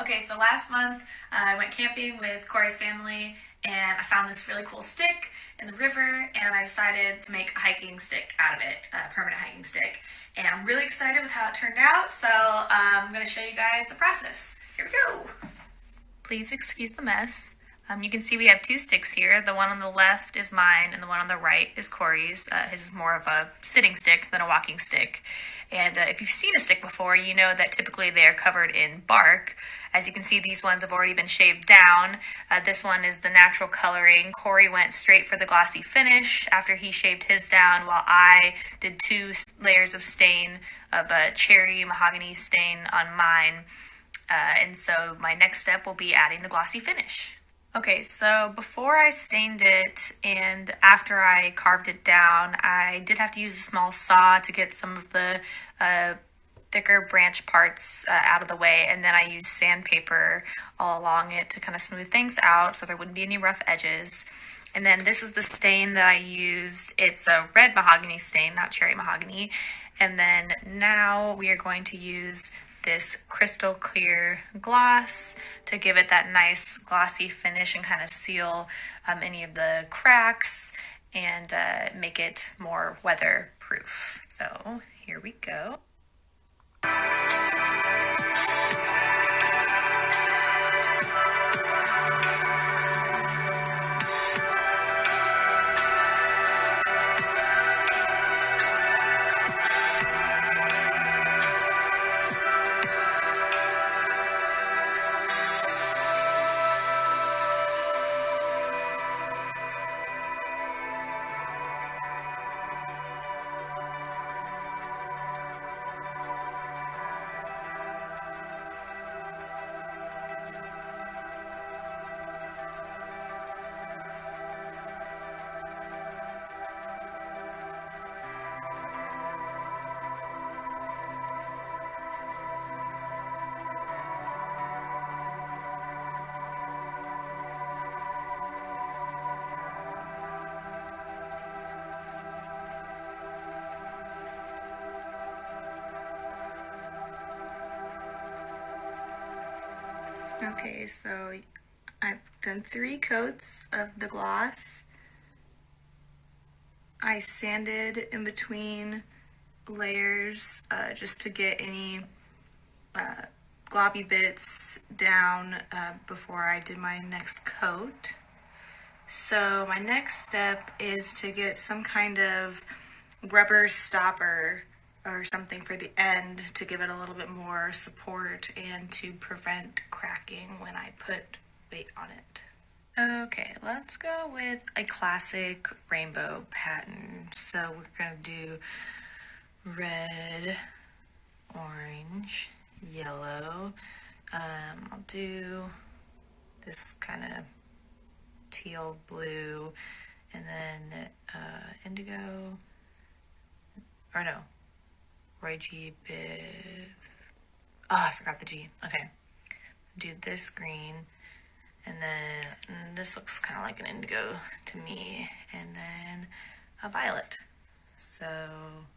Okay, so last month I went camping with Corey's family and I found this really cool stick in the river and I decided to make a hiking stick out of it, a permanent hiking stick. And I'm really excited with how it turned out, so I'm going to show you guys the process. Here we go. Please excuse the mess. You can see we have two sticks here. The one on the left is mine, and the one on the right is Corey's. His is more of a sitting stick than a walking stick. And if you've seen a stick before, you know that typically they are covered in bark. As you can see, these ones have already been shaved down. This one is the natural coloring. Corey went straight for the glossy finish after he shaved his down, while I did two layers of stain of a cherry mahogany stain on mine. And so my next step will be adding the glossy finish. Okay, so before I stained it and after I carved it down, I did have to use a small saw to get some of the uh, thicker branch parts out of the way, and then I used sandpaper all along it to kind of smooth things out so there wouldn't be any rough edges. And then this is the stain that I used. It's a red mahogany stain, not cherry mahogany. And then now we are going to use this crystal clear gloss to give it that nice glossy finish and kind of seal any of the cracks and make it more weatherproof. So here we go. Okay, so I've done 3 coats of the gloss. I sanded in between layers just to get any globby bits down before I did my next coat. So my next step is to get some kind of rubber stopper or something for the end to give it a little bit more support and to prevent cracking when I put weight on it. Okay, let's go with a classic rainbow pattern. So we're going to do red, orange, yellow. I'll do this kind of teal blue and then indigo, or no, Roy G. Biv. Oh, I forgot the G. Okay. Do this green, and then this looks kind of like an indigo to me, and then a violet. So,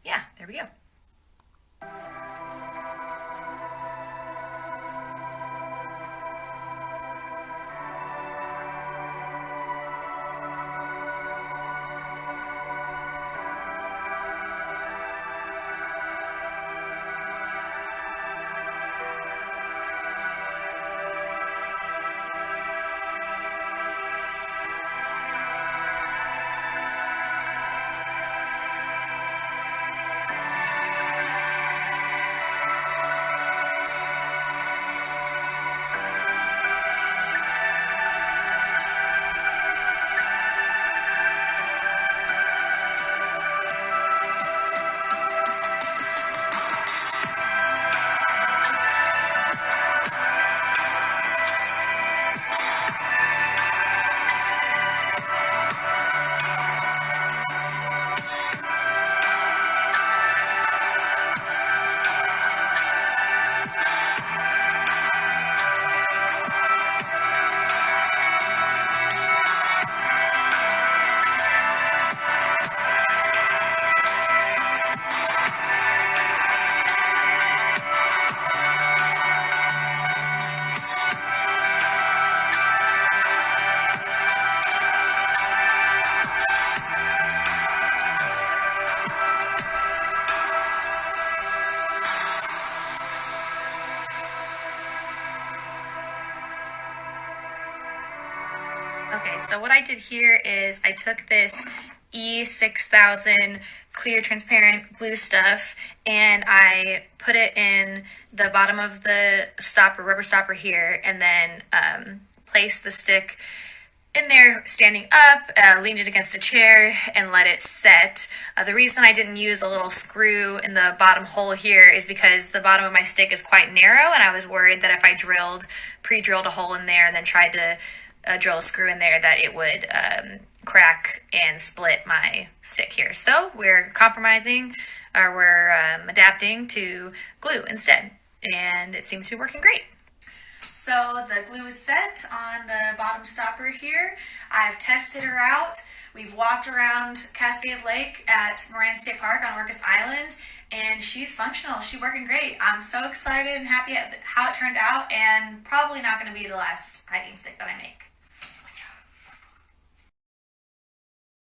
yeah, there we go. Okay, so what I did here is I took this E6000 clear transparent glue stuff and I put it in the bottom of the stopper, rubber stopper here, and then placed the stick in there standing up, leaned it against a chair, and let it set. The reason I didn't use a little screw in the bottom hole here is because the bottom of my stick is quite narrow, and I was worried that if I pre-drilled a hole in there, and then tried to drill a screw in there, that it would crack and split my stick here. So we're compromising, or we're adapting to glue instead, and it seems to be working great. So the glue is set on the bottom stopper here. I've tested her out. We've walked around Cascade Lake at Moran State Park on Orcas Island, and she's functional. She's working great. I'm so excited and happy at how it turned out, and probably not going to be the last hiking stick that I make.